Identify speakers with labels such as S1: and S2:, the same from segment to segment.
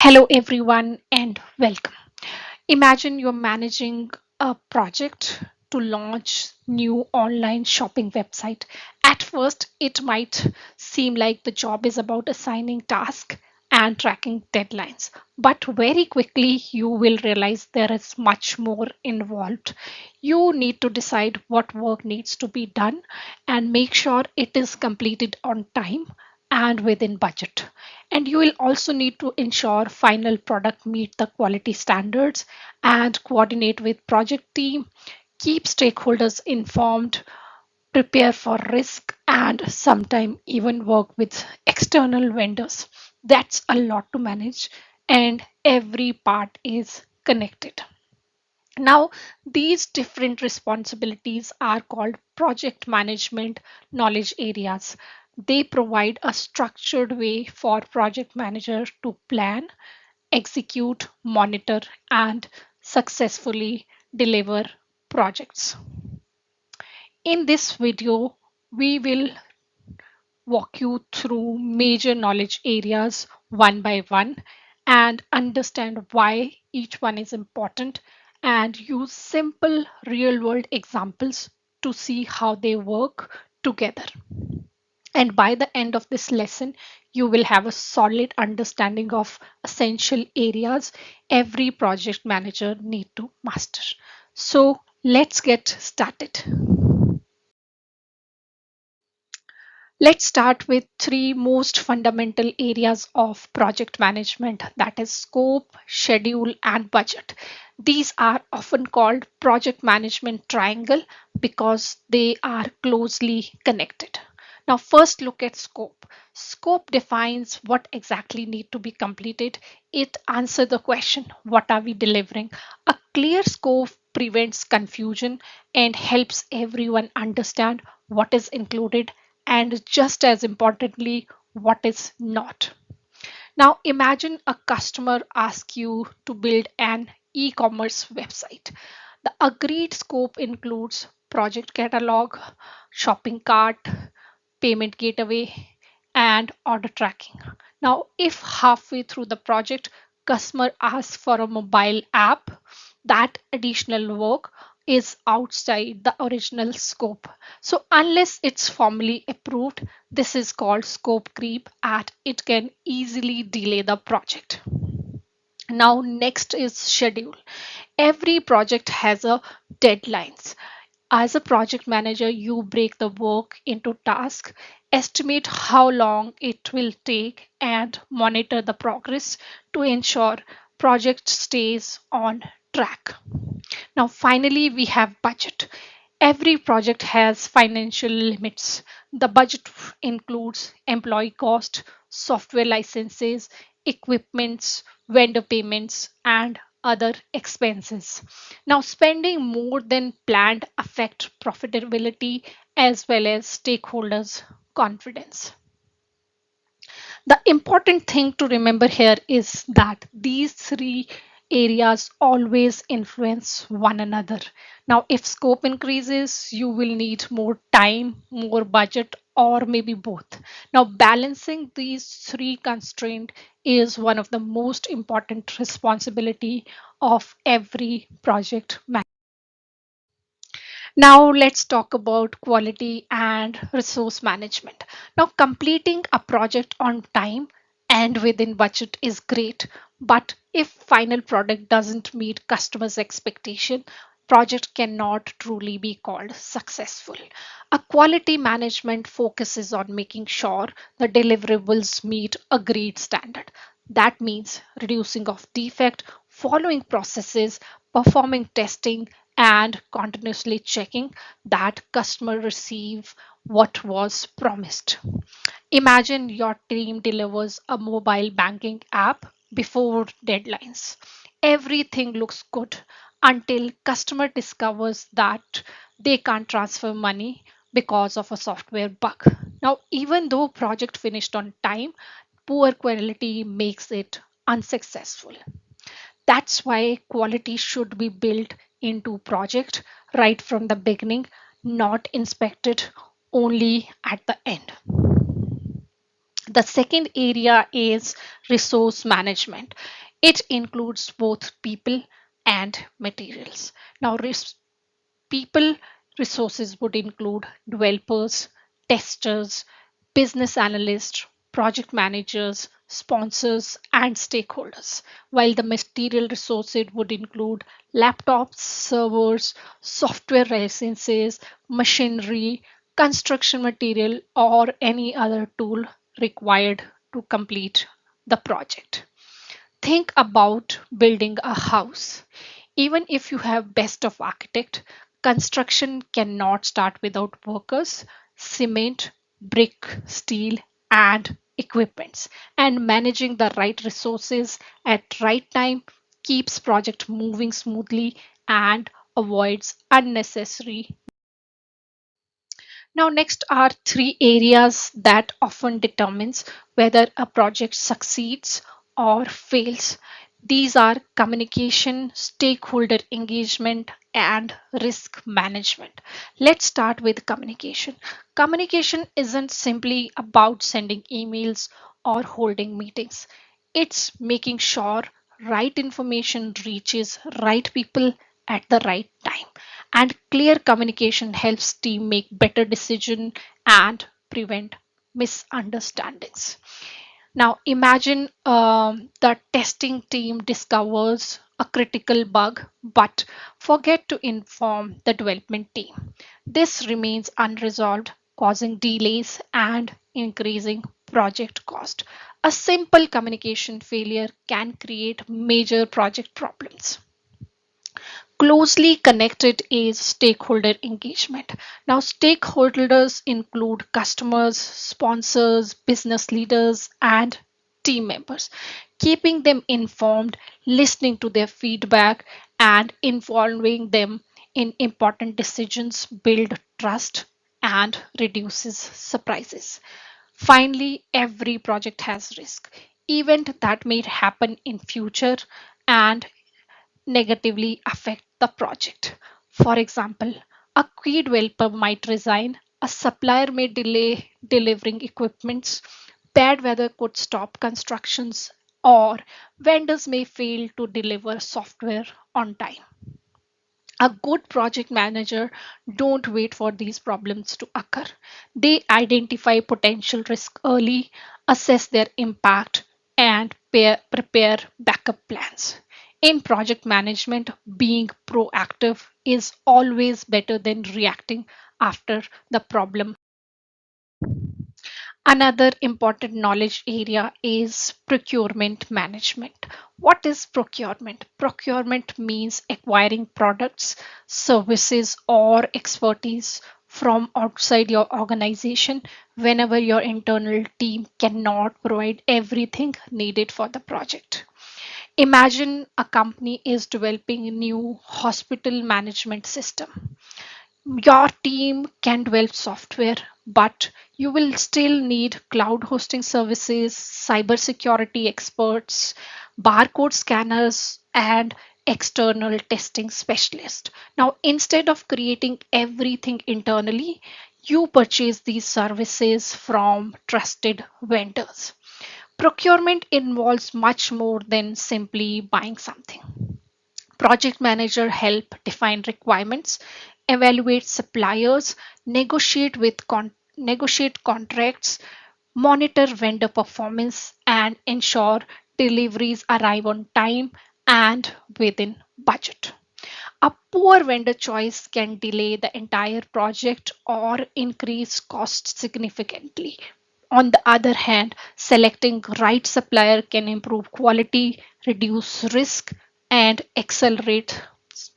S1: Hello, everyone, and welcome. Imagine you're managing a project to launch new online shopping website. At first, it might seem like the job is about assigning tasks and tracking deadlines, but very quickly you will realize there is much more involved. You need to decide what work needs to be done and make sure it is completed on time and within budget. And you will also need to ensure final product meet the quality standards and coordinate with project team, keep stakeholders informed, prepare for risk, and sometimes even work with external vendors. That's a lot to manage, and every part is connected. Now, these different responsibilities are called project management knowledge areas. They provide a structured way for project manager to plan, execute, monitor, and successfully deliver projects. In this video, we will walk you through major knowledge areas one by one and understand why each one is important and use simple real world examples to see how they work together. And by the end of this lesson, you will have a solid understanding of essential areas every project manager need to master. So let's get started. Let's start with three most fundamental areas of project management, that is scope, schedule, and budget. These are often called project management triangle because they are closely connected. Now, first look at scope. Scope defines what exactly need to be completed. It answers the question, what are we delivering? A clear scope prevents confusion and helps everyone understand what is included and just as importantly, what is not. Now, imagine a customer asks you to build an e commerce website. The agreed scope includes project catalog, shopping cart, payment gateway, and order tracking. Now, if halfway through the project, customer asks for a mobile app, that additional work is outside the original scope. So, unless it's formally approved, this is called scope creep and it can easily delay the project. Now, next is schedule. Every project has a deadlines. As a project manager, you break the work into tasks, estimate how long it will take, and monitor the progress to ensure project stays on track. Now, finally, we have budget. Every project has financial limits. The budget includes employee cost, software licenses, equipments, vendor payments, and other expenses. Now, spending more than planned affect profitability as well as stakeholders' confidence. The important thing to remember here is that these three areas always influence one another. Now, if scope increases, you will need more time, more budget, or maybe both. Now, balancing these three constraints is one of the most important responsibility of every project manager. Now let's talk about quality and resource management. Now completing a project on time and within budget is great, but if final product doesn't meet customers' expectation, project cannot truly be called successful. A quality management focuses on making sure the deliverables meet agreed standard. That means reducing of defect, following processes, performing testing, and continuously checking that customer receive what was promised. Imagine your team delivers a mobile banking app before deadlines. Everything looks good until customer discovers that they can't transfer money because of a software bug. Now, even though project finished on time, poor quality makes it unsuccessful. That's why quality should be built into project right from the beginning, not inspected only at the end. The second area is resource management. It includes both people and materials. Now, people resources would include developers, testers, business analysts, project managers, sponsors, and stakeholders, while the material resources would include laptops, servers, software licenses, machinery, construction material, or any other tool required to complete the project. Think about building a house. Even if you have best of architect, construction cannot start without workers, cement, brick, steel, and equipments. And managing the right resources at right time keeps project moving smoothly and avoids unnecessary. Now, next are three areas that often determines whether a project succeeds or fails. These are communication, stakeholder engagement, and risk management. Let's start with communication. Communication isn't simply about sending emails or holding meetings. It's making sure right information reaches right people at the right time, and clear communication helps team make better decision and prevent misunderstandings. Now imagine the testing team discovers a critical bug but forget to inform the development team. This remains unresolved, causing delays and increasing project cost. A simple communication failure can create major project problems. Closely connected is stakeholder engagement. Now, stakeholders include customers, sponsors, business leaders, and team members. Keeping them informed, listening to their feedback, and involving them in important decisions build trust and reduces surprises. Finally, every project has risk. Event that may happen in future and negatively affect the project. For example, a key developer might resign, a supplier may delay delivering equipments, bad weather could stop constructions, or vendors may fail to deliver software on time. A good project manager don't wait for these problems to occur. They identify potential risk early, assess their impact, and prepare backup plans. In project management, being proactive is always better than reacting after the problem. Another important knowledge area is procurement management. What is procurement? Procurement means acquiring products, services, or expertise from outside your organization whenever your internal team cannot provide everything needed for the project. Imagine a company is developing a new hospital management system. Your team can develop software, but you will still need cloud hosting services, cybersecurity experts, barcode scanners, and external testing specialists. Now, instead of creating everything internally, you purchase these services from trusted vendors. Procurement involves much more than simply buying something. Project manager help define requirements, evaluate suppliers, negotiate contracts, monitor vendor performance, and ensure deliveries arrive on time and within budget. A poor vendor choice can delay the entire project or increase costs significantly. On the other hand, selecting right supplier can improve quality, reduce risk, and accelerate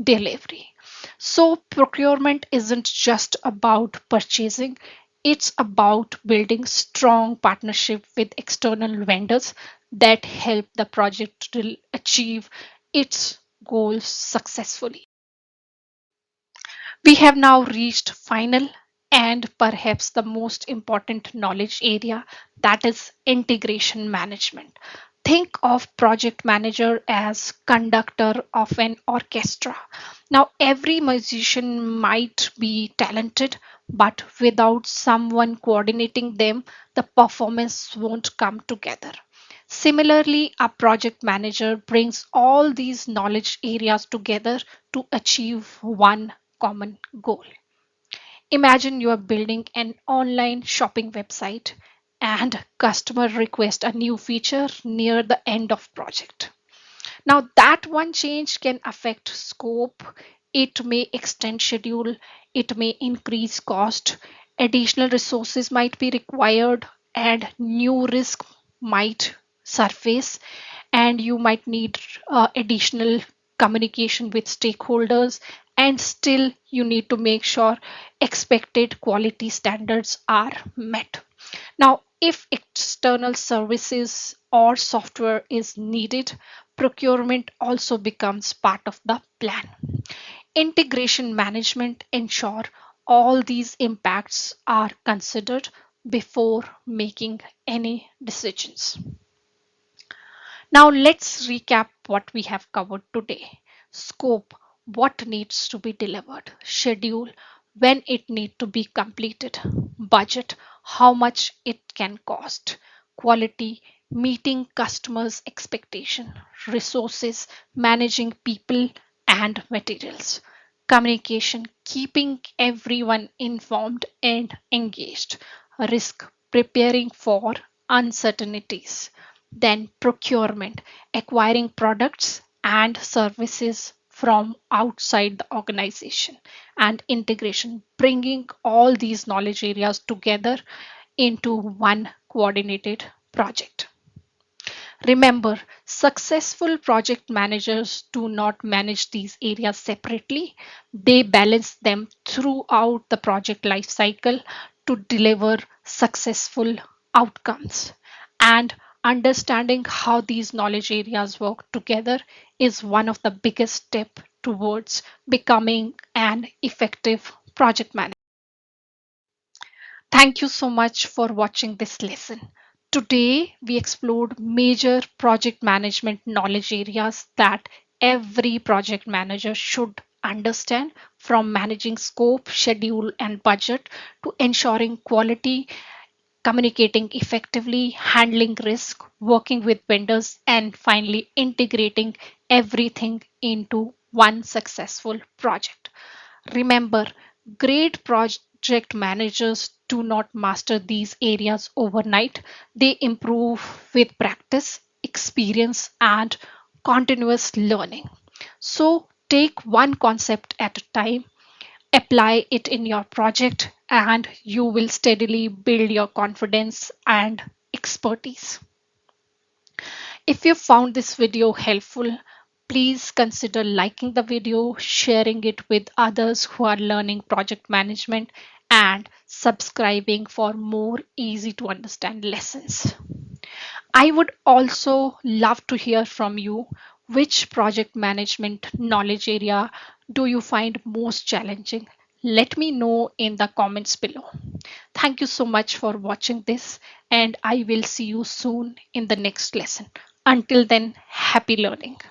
S1: delivery. So, procurement isn't just about purchasing, it's about building strong partnership with external vendors that help the project to achieve its goals successfully. We have now reached final and perhaps the most important knowledge area, that is integration management. Think of project manager as conductor of an orchestra. Now every musician might be talented, but without someone coordinating them, the performance won't come together. Similarly, a project manager brings all these knowledge areas together to achieve one common goal. Imagine you are building an online shopping website and customer request a new feature near the end of project. Now, that one change can affect scope, it may extend schedule, it may increase cost, additional resources might be required, and new risk might surface, and you might need additional communication with stakeholders, and still you need to make sure expected quality standards are met. Now, if external services or software is needed, procurement also becomes part of the plan. Integration management ensure all these impacts are considered before making any decisions. Now let's recap what we have covered today. Scope, what needs to be delivered. Schedule, when it needs to be completed. Budget, how much it can cost. Quality, meeting customers' expectation. Resources, managing people and materials. Communication, keeping everyone informed and engaged. Risk, preparing for uncertainties. Then procurement, acquiring products and services from outside the organization. And integration, bringing all these knowledge areas together into one coordinated project. Remember, successful project managers do not manage these areas separately. They balance them throughout the project life cycle to deliver successful outcomes. And understanding how these knowledge areas work together is one of the biggest steps towards becoming an effective project manager. Thank you so much for watching this lesson. Today, we explored major project management knowledge areas that every project manager should understand, from managing scope, schedule, and budget to ensuring quality, communicating effectively, handling risk, working with vendors, and finally integrating everything into one successful project. Remember, great project managers do not master these areas overnight. They improve with practice, experience, and continuous learning. So, take one concept at a time, apply it in your project, and you will steadily build your confidence and expertise. If you found this video helpful, please consider liking the video, sharing it with others who are learning project management, and subscribing for more easy to understand lessons. I would also love to hear from you. Which project management knowledge area do you find most challenging? Let me know in the comments below. Thank you so much for watching this, and I will see you soon in the next lesson. Until then, happy learning.